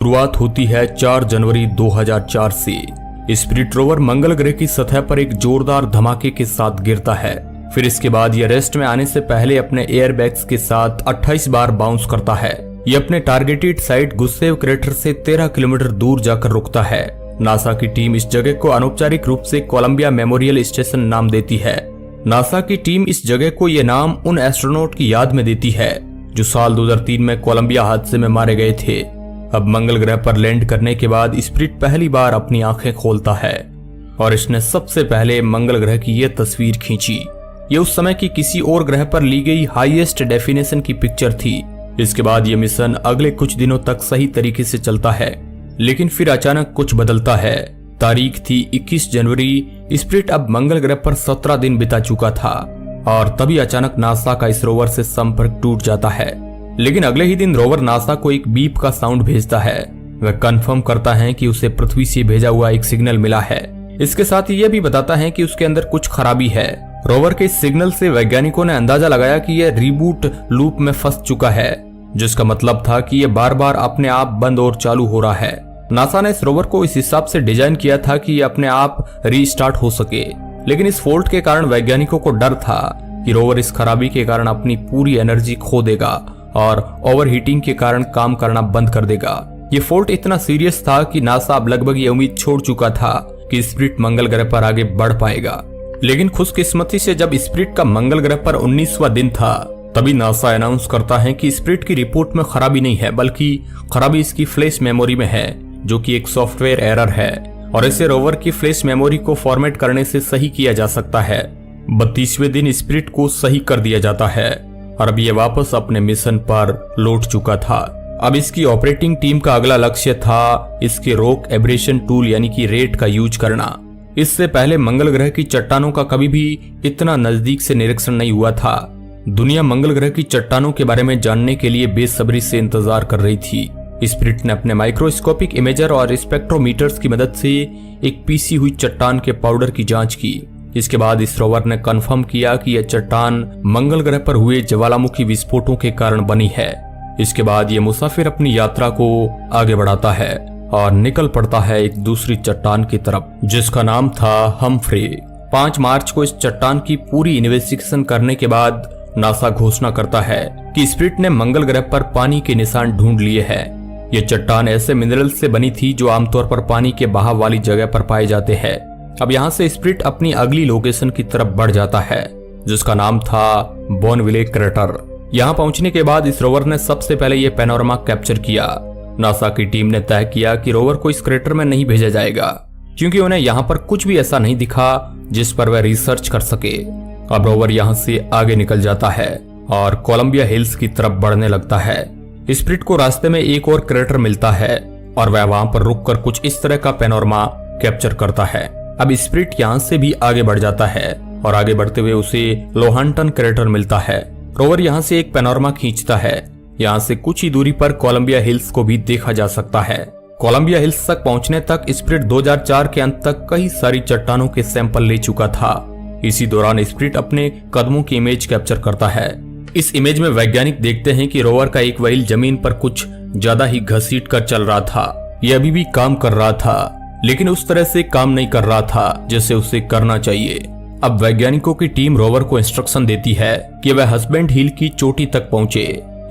शुरुआत होती है 4 जनवरी 2004 से। स्पिरिट रोवर मंगल ग्रह की सतह पर एक जोरदार धमाके के साथ गिरता है। फिर इसके बाद यह रेस्ट में आने से पहले अपने एयरबैग्स के साथ 28 बार बाउंस करता है। यह अपने टारगेटेड साइट गुस्सेव क्रेटर से 13 किलोमीटर दूर जाकर रुकता है। नासा की टीम इस जगह को अनौपचारिक रूप से कोलंबिया मेमोरियल स्टेशन नाम देती है। नासा की टीम इस जगह को यह नाम उन एस्ट्रोनॉट की याद में देती है जो साल 2003 में कोलंबिया हादसे में मारे गए थे। अब मंगल ग्रह पर लैंड करने के बाद स्पिरिट पहली बार अपनी आंखें खोलता है और इसने सबसे पहले मंगल ग्रह की यह तस्वीर खींची। ये उस समय की किसी और ग्रह पर ली गई हाईएस्ट डेफिनेशन की पिक्चर थी। इसके बाद यह मिशन अगले कुछ दिनों तक सही तरीके से चलता है, लेकिन फिर अचानक कुछ बदलता है। तारीख थी 21 जनवरी। स्पिरिट अब मंगल ग्रह पर 17 दिन बिता चुका था और तभी अचानक नासा का इस रोवर से संपर्क टूट जाता है। लेकिन अगले ही दिन रोवर नासा को एक बीप का साउंड भेजता है। वह कंफर्म करता है कि उसे पृथ्वी से भेजा हुआ एक सिग्नल मिला है। इसके साथ ही यह भी बताता है कि उसके अंदर कुछ खराबी है। रोवर के इस सिग्नल से वैज्ञानिकों ने अंदाजा लगाया कि यह रिबूट लूप में फंस चुका है, जिसका मतलब था कि यह बार बार अपने आप बंद और चालू हो रहा है। नासा ने इस रोवर को इस हिसाब से डिजाइन किया था कि यह अपने आप रीस्टार्ट हो सके, लेकिन इस फॉल्ट के कारण वैज्ञानिकों को डर था कि रोवर इस खराबी के कारण अपनी पूरी एनर्जी खो देगा और ओवरहीटिंग के कारण काम करना बंद कर देगा। ये फॉल्ट इतना सीरियस था कि नासा अब लगभग ये उम्मीद छोड़ चुका था कि स्पिरिट मंगल ग्रह पर आगे बढ़ पाएगा। लेकिन खुशकिस्मती से जब स्पिरिट का मंगल ग्रह पर 19वां दिन था, तभी नासा अनाउंस करता है कि स्पिरिट की रिपोर्ट में खराबी नहीं है, बल्कि खराबी इसकी फ्लैश मेमोरी में है, जो कि एक सॉफ्टवेयर एरर है और इसे रोवर की फ्लैश मेमोरी को फॉर्मेट करने से सही किया जा सकता है। 32वें दिन स्पिरिट को सही कर दिया जाता है और अब ये वापस अपने मिशन पर लौट चुका था। अब इसकी ऑपरेटिंग टीम का अगला लक्ष्य था इसके रॉक एब्रेशन टूल यानी कि रेट का यूज करना। इससे पहले मंगल ग्रह की चट्टानों का कभी भी इतना नजदीक से निरीक्षण नहीं हुआ था। दुनिया मंगल ग्रह की चट्टानों के बारे में जानने के लिए बेसब्री से इंतजार कर रही थी। स्पिरिट ने अपने माइक्रोस्कोपिक इमेजर और स्पेक्ट्रोमीटर्स की मदद से एक पीसी हुई चट्टान के पाउडर की जांच की। इसके बाद इस रोवर ने कंफर्म किया कि यह चट्टान मंगल ग्रह पर हुए ज्वालामुखी विस्फोटों के कारण बनी है। इसके बाद यह मुसाफिर अपनी यात्रा को आगे बढ़ाता है और निकल पड़ता है एक दूसरी चट्टान की तरफ, जिसका नाम था हम्फ्रे। 5 मार्च को इस चट्टान की पूरी इन्वेस्टिगेशन करने के बाद नासा घोषणा करता है कि स्पिरिट ने मंगल ग्रह पर पानी के निशान ढूंढ लिए हैं। यह चट्टान ऐसे मिनरल से बनी थी जो आमतौर पर पानी के बहाव वाली जगह पर पाए जाते हैं। अब यहाँ से स्पिरिट अपनी अगली लोकेशन की तरफ बढ़ जाता है, जिसका नाम था बोनविले क्रेटर। यहाँ पहुंचने के बाद इस रोवर ने सबसे पहले यह पैनोरामा कैप्चर किया। नासा की टीम ने तय किया कि रोवर को इस क्रेटर में नहीं भेजा जाएगा, क्योंकि उन्हें यहाँ पर कुछ भी ऐसा नहीं दिखा जिस पर वह रिसर्च कर सके। अब रोवर यहाँ से आगे निकल जाता है और कोलंबिया हिल्स की तरफ बढ़ने लगता है। स्पिरिट को रास्ते में एक और क्रेटर मिलता है और वह वहां पर रुककर कुछ इस तरह का पैनोरामा कैप्चर करता है। अब स्पिरिट यहाँ से भी आगे बढ़ जाता है और आगे बढ़ते हुए उसे लोहांटन क्रेटर मिलता है। रोवर यहाँ से एक पैनोरामा खींचता है। यहाँ से कुछ ही दूरी पर कोलंबिया हिल्स को भी देखा जा सकता है। कोलंबिया हिल्स तक पहुंचने तक स्पिरिट 2004 के अंत तक कई सारी चट्टानों के सैंपल ले चुका था। इसी दौरान स्पिरिट अपने कदमों की इमेज कैप्चर करता है। इस इमेज में वैज्ञानिक देखते हैं कि रोवर का एक व्हील जमीन पर कुछ ज्यादा ही घसीट कर चल रहा था। यह अभी भी काम कर रहा था, लेकिन उस तरह से काम नहीं कर रहा था जैसे उसे करना चाहिए। अब वैज्ञानिकों की टीम रोवर को इंस्ट्रक्शन देती है कि वह हस्बैंड हिल की चोटी तक पहुंचे।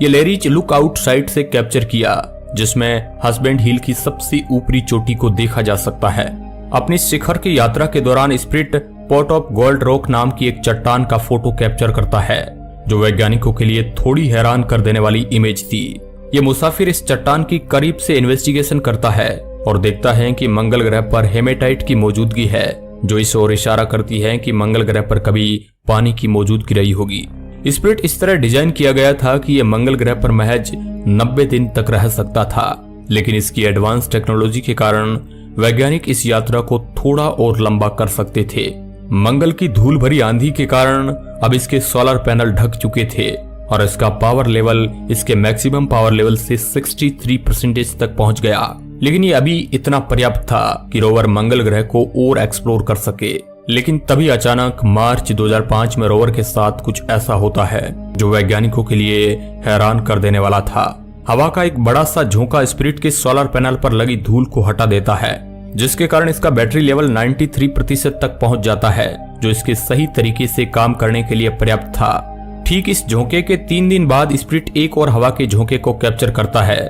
ये लेरिच लुक आउट साइट से कैप्चर किया, जिसमें हस्बैंड हिल की सबसे ऊपरी चोटी को देखा जा सकता है। अपनी शिखर की यात्रा के दौरान spirit pot of gold rock नाम की एक चट्टान का फोटो कैप्चर करता है, जो वैज्ञानिकों के लिए थोड़ी हैरान कर देने वाली इमेज थी। ये मुसाफिर इस चट्टान की करीब से इन्वेस्टिगेशन करता है और देखता है कि मंगल ग्रह पर हेमेटाइट की मौजूदगी है, जो इस ओर इशारा करती है कि मंगल ग्रह पर कभी पानी की मौजूदगी रही होगी। स्पिरिट इस तरह डिजाइन किया गया था कि यह मंगल ग्रह पर महज 90 दिन तक रह सकता था, लेकिन इसकी एडवांस टेक्नोलॉजी के कारण वैज्ञानिक इस यात्रा को थोड़ा और लंबा कर सकते थे। मंगल की धूल भरी आंधी के कारण अब इसके सोलर पैनल ढक चुके थे और इसका पावर लेवल इसके मैक्सिमम पावर लेवल से 63% तक पहुंच गया। लेकिन ये अभी इतना पर्याप्त था कि रोवर मंगल ग्रह को और एक्सप्लोर कर सके। लेकिन तभी अचानक मार्च 2005 में रोवर के साथ कुछ ऐसा होता है जो वैज्ञानिकों के लिए हैरान कर देने वाला था। हवा का एक बड़ा सा झोंका स्पिरिट के सोलर पैनल पर लगी धूल को हटा देता है, जिसके कारण इसका बैटरी लेवल 93% तक पहुंच जाता है, जो इसके सही तरीके से काम करने के लिए पर्याप्त था। ठीक इस झोंके के 3 दिन बाद स्पिरिट एक और हवा के झोंके को कैप्चर करता है,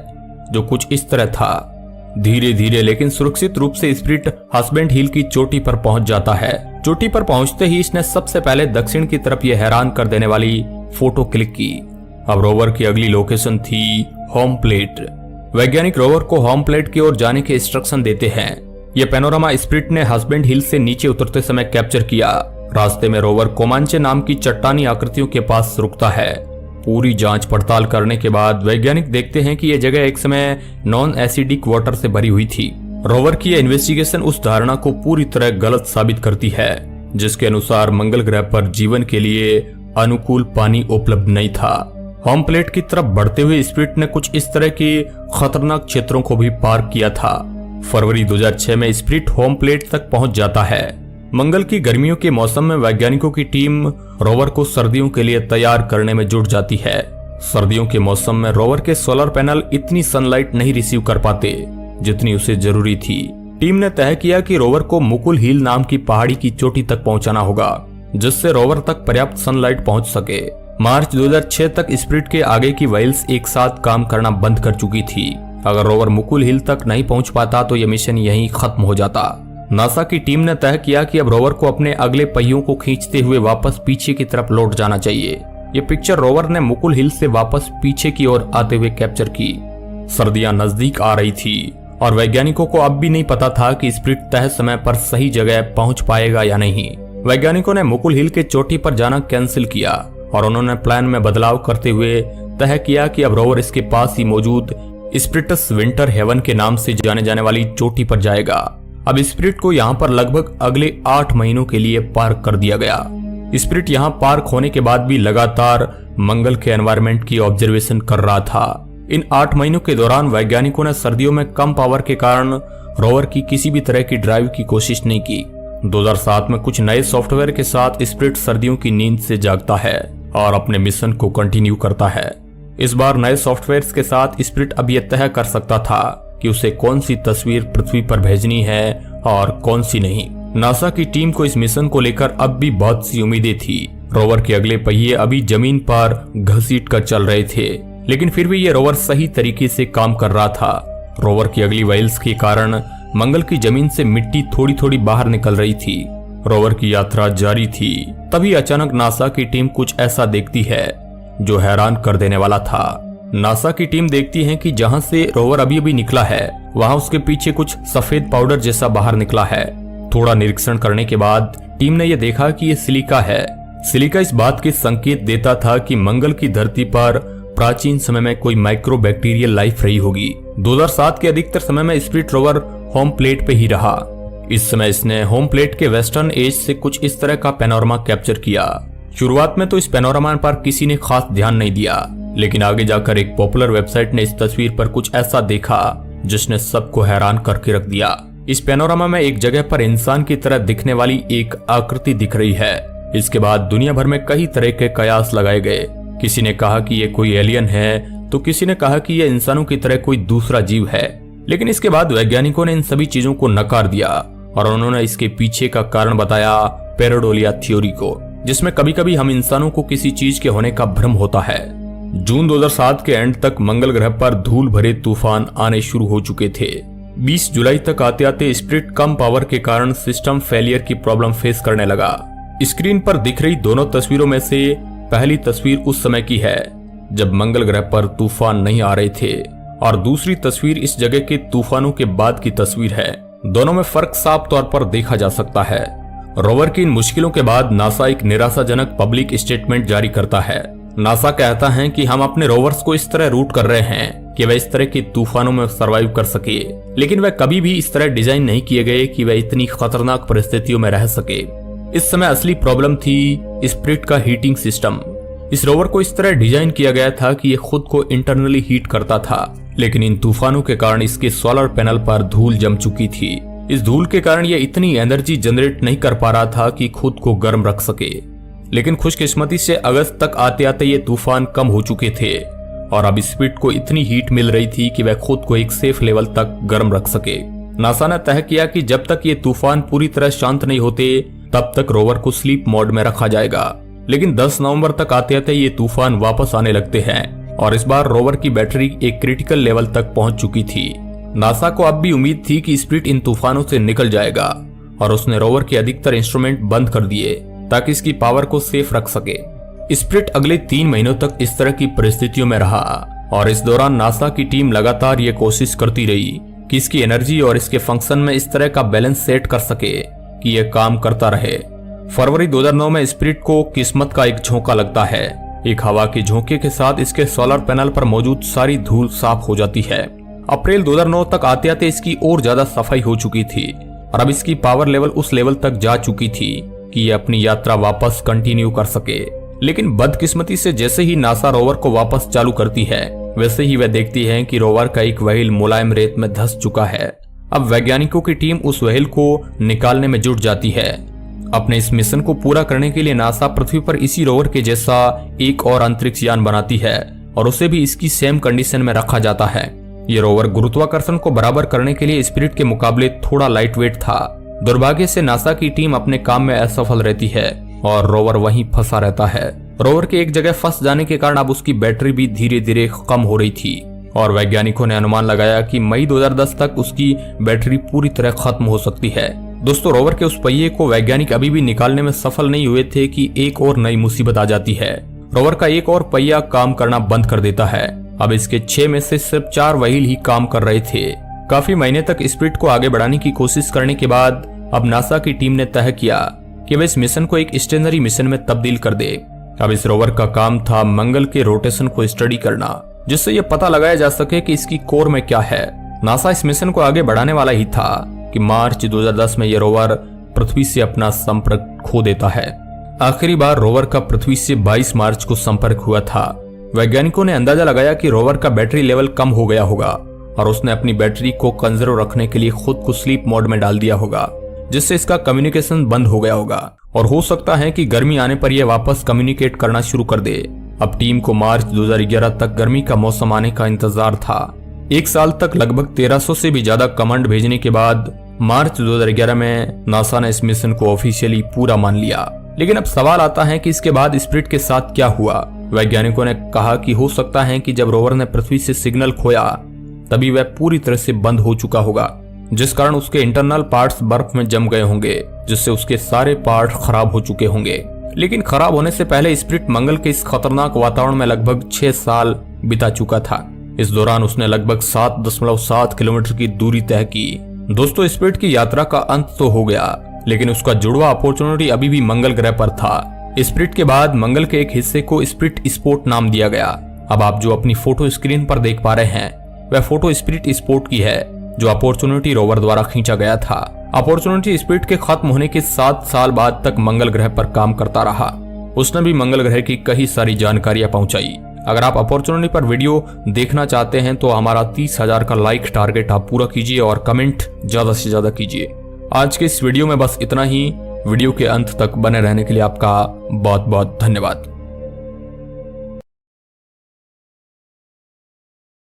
जो कुछ इस तरह था। धीरे धीरे लेकिन सुरक्षित रूप से स्पिरिट हस्बैंड हिल की चोटी पर पहुंच जाता है। चोटी पर पहुंचते ही इसने सबसे पहले दक्षिण की तरफ यह हैरान कर देने वाली फोटो क्लिक की। अब रोवर की अगली लोकेशन थी होम प्लेट। वैज्ञानिक रोवर को होम प्लेट की ओर जाने के इंस्ट्रक्शन देते हैं। यह पैनोरामा स्पिरिट ने हस्बैंड हिल से नीचे उतरते समय कैप्चर किया। रास्ते में रोवर कोमांचे नाम की चट्टानी आकृतियों के पास रुकता है। पूरी जांच पड़ताल करने के बाद वैज्ञानिक देखते हैं कि यह जगह एक समय नॉन एसिडिक वाटर से भरी हुई थी। रोवर की यह इन्वेस्टिगेशन उस धारणा को पूरी तरह गलत साबित करती है, जिसके अनुसार मंगल ग्रह पर जीवन के लिए अनुकूल पानी उपलब्ध नहीं था। होम प्लेट की तरफ बढ़ते हुए स्पिरिट ने कुछ इस तरह के खतरनाक क्षेत्रों को भी पार किया था। फरवरी 2006 में स्पिरिट होम प्लेट तक पहुंच जाता है। मंगल की गर्मियों के मौसम में वैज्ञानिकों की टीम रोवर को सर्दियों के लिए तैयार करने में जुट जाती है। सर्दियों के मौसम में रोवर के सोलर पैनल इतनी सनलाइट नहीं रिसीव कर पाते जितनी उसे जरूरी थी। टीम ने तय किया कि रोवर को मुकुल हिल नाम की पहाड़ी की चोटी तक पहुंचाना होगा, जिससे रोवर तक पर्याप्त सनलाइट पहुंच सके। मार्च 2006 तक स्पिरिट के आगे की व्हील्स एक साथ काम करना बंद कर चुकी थी। अगर रोवर मुकुल हिल तक नहीं पहुंच पाता तो यह मिशन यहीं खत्म हो जाता। नासा की टीम ने तय किया कि अब रोवर को अपने अगले पहियों को खींचते हुए वापस पीछे की तरफ लौट जाना चाहिए। ये पिक्चर रोवर ने मुकुल हिल से वापस पीछे की ओर आते हुए कैप्चर की। सर्दियां नजदीक आ रही थी और वैज्ञानिकों को अब भी नहीं पता था कि स्पिरिट तय समय पर सही जगह पहुंच पाएगा या नहीं। वैज्ञानिकों ने मुकुल हिल के चोटी पर जाना कैंसिल किया और उन्होंने प्लान में बदलाव करते हुए तय किया कि अब रोवर इसके पास ही मौजूद स्पिरिटस विंटर हेवन के नाम से जाने जाने वाली चोटी पर जाएगा। अब स्पिरिट को यहाँ पर लगभग अगले 8 महीनों के लिए पार्क कर दिया गया। स्पिरिट यहाँ पार्क होने के बाद भी लगातार मंगल के एनवायरनमेंट की ऑब्जर्वेशन कर रहा था। इन 8 महीनों के दौरान वैज्ञानिकों ने सर्दियों में कम पावर के कारण रोवर की किसी भी तरह की ड्राइव की कोशिश नहीं की। 2007 में कुछ नए सॉफ्टवेयर के साथ स्पिरिट सर्दियों की नींद से जागता है और अपने मिशन को कंटिन्यू करता है। इस बार नए सॉफ्टवेयर के साथ स्पिरिट अब यह तय कर सकता था कि उसे कौन सी तस्वीर पृथ्वी पर भेजनी है और कौन सी नहीं। नासा की टीम को इस मिशन को लेकर अब भी बहुत सी उम्मीदें थी। रोवर के अगले पहिए अभी जमीन पर घसीट कर चल रहे थे, लेकिन फिर भी ये रोवर सही तरीके से काम कर रहा था। रोवर की अगली व्हील्स के कारण मंगल की जमीन से मिट्टी थोड़ी थोड़ी बाहर निकल रही थी। रोवर की यात्रा जारी थी। तभी अचानक नासा की टीम कुछ ऐसा देखती है जो हैरान कर देने वाला था। नासा की टीम देखती है कि जहां से रोवर अभी अभी निकला है वहां उसके पीछे कुछ सफेद पाउडर जैसा बाहर निकला है। थोड़ा निरीक्षण करने के बाद टीम ने यह देखा कि यह सिलिका है। सिलिका इस बात के संकेत देता था कि मंगल की धरती पर प्राचीन समय में कोई माइक्रोबैक्टीरियल लाइफ रही होगी। 2007 के अधिकतर समय में स्पिरिट रोवर होम प्लेट पे ही रहा। इस समय इसने होम प्लेट के वेस्टर्न एज से कुछ इस तरह का पैनोरामा कैप्चर किया। शुरुआत में तो इस पैनोरामा पर किसी ने खास ध्यान नहीं दिया, लेकिन आगे जाकर एक पॉपुलर वेबसाइट ने इस तस्वीर पर कुछ ऐसा देखा जिसने सबको हैरान करके रख दिया। इस पैनोरामा में एक जगह पर इंसान की तरह दिखने वाली एक आकृति दिख रही है। इसके बाद दुनिया भर में कई तरह के कयास लगाए गए। किसी ने कहा कि ये कोई एलियन है, तो किसी ने कहा कि ये इंसानों की तरह कोई दूसरा जीव है। लेकिन इसके बाद वैज्ञानिकों ने इन सभी चीजों को नकार दिया और उन्होंने इसके पीछे का कारण बताया पेरेडोलिया थ्योरी को, जिसमें कभी कभी हम इंसानों को किसी चीज के होने का भ्रम होता है। जून 2007 के एंड तक मंगल ग्रह पर धूल भरे तूफान आने शुरू हो चुके थे। 20 जुलाई तक आते आते स्पिरिट कम पावर के कारण सिस्टम फेलियर की प्रॉब्लम फेस करने लगा। स्क्रीन पर दिख रही दोनों तस्वीरों में से पहली तस्वीर उस समय की है जब मंगल ग्रह पर तूफान नहीं आ रहे थे और दूसरी तस्वीर इस जगह के तूफानों के बाद की तस्वीर है। दोनों में फर्क साफ तौर पर देखा जा सकता है। रोवर की इन मुश्किलों के बाद नासा एक निराशाजनक पब्लिक स्टेटमेंट जारी करता है। नासा कहता है कि हम अपने रोवर्स को इस तरह रूट कर रहे हैं कि वे इस तरह के तूफानों में सरवाइव कर सके, लेकिन वे कभी भी इस तरह डिजाइन नहीं किए गए कि वे इतनी खतरनाक परिस्थितियों में रह सके। इस समय असली प्रॉब्लम थी स्पिरिट का हीटिंग सिस्टम। इस रोवर को इस तरह डिजाइन किया गया था कि यह खुद को इंटरनली हीट करता था, लेकिन इन तूफानों के कारण इसके सोलर पैनल पर धूल जम चुकी थी। इस धूल के कारण यह इतनी एनर्जी जनरेट नहीं कर पा रहा था कि खुद को गर्म रख सके। लेकिन खुशकिस्मती से अगस्त तक आते आते ये तूफान कम हो चुके थे और अब स्पिरिट को इतनी हीट मिल रही थी कि वह खुद को एक सेफ लेवल तक गर्म रख सके। नासा ने तय किया कि जब तक ये तूफान पूरी तरह शांत नहीं होते तब तक रोवर को स्लीप मोड में रखा जाएगा। लेकिन 10 नवंबर तक आते आते ये तूफान वापस आने लगते हैं और इस बार रोवर की बैटरी एक क्रिटिकल लेवल तक पहुंच चुकी थी। नासा को अब भी उम्मीद थी कि स्पिरिट इन तूफानों से निकल जाएगा और उसने रोवर के अधिकतर इंस्ट्रूमेंट बंद कर दिए ताकि इसकी पावर को सेफ रख सके। स्पिरिट अगले 3 महीनों तक इस तरह की परिस्थितियों में रहा और इस दौरान नासा की टीम लगातार ये कोशिश करती रही कि इसकी एनर्जी और इसके फंक्शन में इस तरह का बैलेंस सेट कर सके कि यह काम करता रहे। फरवरी 2009 में स्पिरिट को किस्मत का एक झोंका लगता है। एक हवा के झोंके के साथ इसके सोलर पैनल पर मौजूद सारी धूल साफ हो जाती है। अप्रैल 2009 तक आते आते इसकी और ज्यादा सफाई हो चुकी थी और अब इसकी पावर लेवल उस लेवल तक जा चुकी थी कि ये अपनी यात्रा वापस कंटिन्यू कर सके। लेकिन बदकिस्मती से जैसे ही नासा रोवर को वापस चालू करती है वैसे ही वह देखती है कि रोवर का एक व्हील मुलायम रेत में धंस चुका है। अब वैज्ञानिकों की टीम उस व्हील को निकालने में जुट जाती है। अपने इस मिशन को पूरा करने के लिए नासा पृथ्वी पर इसी रोवर के जैसा एक और अंतरिक्ष यान बनाती है और उसे भी इसकी सेम कंडीशन में रखा जाता है। ये रोवर गुरुत्वाकर्षण को बराबर करने के लिए स्पिरिट के मुकाबले थोड़ा लाइट वेट था। दुर्भाग्य से नासा की टीम अपने काम में असफल रहती है और रोवर वहीं फंसा रहता है। रोवर के एक जगह फंस जाने के कारण अब उसकी बैटरी भी धीरे धीरे कम हो रही थी और वैज्ञानिकों ने अनुमान लगाया कि मई 2010 तक उसकी बैटरी पूरी तरह खत्म हो सकती है। दोस्तों, रोवर के उस पहिए को वैज्ञानिक अभी भी निकालने में सफल नहीं हुए थे कि एक और नई मुसीबत आ जाती है। रोवर का एक और पहिया काम करना बंद कर देता है। अब इसके 6 में से सिर्फ 4 व्हील ही काम कर रहे थे। काफी महीने तक स्पिरिट को आगे बढ़ाने की कोशिश करने के बाद अब नासा की टीम ने तय किया कि वे इस मिशन को एक स्टेशनरी मिशन में तब्दील कर दे। अब इस रोवर का काम था मंगल के रोटेशन को स्टडी करना, जिससे यह पता लगाया जा सके कि इसकी कोर में क्या है। नासा इस मिशन को आगे बढ़ाने वाला ही था कि मार्च 2010 में यह रोवर पृथ्वी से अपना संपर्क खो देता है। आखिरी बार रोवर का पृथ्वी से 22 मार्च को संपर्क हुआ था। वैज्ञानिकों ने अंदाजा लगाया कि रोवर का बैटरी लेवल कम हो गया होगा और उसने अपनी बैटरी को कंजर्व रखने के लिए खुद को स्लीप मोड में डाल दिया होगा, जिससे इसका कम्युनिकेशन बंद हो गया होगा और हो सकता है कि गर्मी आने पर यह वापस कम्युनिकेट करना शुरू कर दे। अब टीम को मार्च 2011 तक गर्मी का मौसम आने का इंतजार था। 1 साल तक लगभग 1300 से भी ज्यादा कमांड भेजने के बाद मार्च 2011 में नासा ने इस मिशन को ऑफिशियली पूरा मान लिया। लेकिन अब सवाल आता है कि इसके बाद स्पिरिट के साथ क्या हुआ। वैज्ञानिकों ने कहा कि हो सकता है कि जब रोवर ने पृथ्वी से सिग्नल खोया तभी वह पूरी तरह से बंद हो चुका होगा, जिस कारण उसके इंटरनल पार्ट्स बर्फ में जम गए होंगे, जिससे उसके सारे पार्ट खराब हो चुके होंगे। लेकिन खराब होने से पहले स्पिरिट मंगल के इस खतरनाक वातावरण में लगभग 6 साल बिता चुका था। इस दौरान उसने लगभग 7.7 किलोमीटर की दूरी तय की। दोस्तों, स्पिरिट की यात्रा का अंत तो हो गया, लेकिन उसका जुड़वा अपॉर्चुनिटी अभी भी मंगल ग्रह पर था। स्पिरिट के बाद मंगल के एक हिस्से को स्पिरिट स्पोर्ट नाम दिया गया। अब आप जो अपनी फोटो स्क्रीन पर देख पा रहे हैं वह फोटो स्पिरिट स्पोर्ट की है, जो अपॉर्चुनिटी रोवर द्वारा खींचा गया था। अपॉर्चुनिटी स्पिरिट के खत्म होने के 7 साल बाद तक मंगल ग्रह पर काम करता रहा। उसने भी मंगल ग्रह की कई सारी जानकारियां पहुंचाई। अगर आप अपॉर्चुनिटी पर वीडियो देखना चाहते हैं तो हमारा 30,000 का लाइक टारगेट आप पूरा कीजिए और कमेंट ज्यादा से ज्यादा कीजिए। आज के इस वीडियो में बस इतना ही। वीडियो के अंत तक बने रहने के लिए आपका बहुत बहुत धन्यवाद।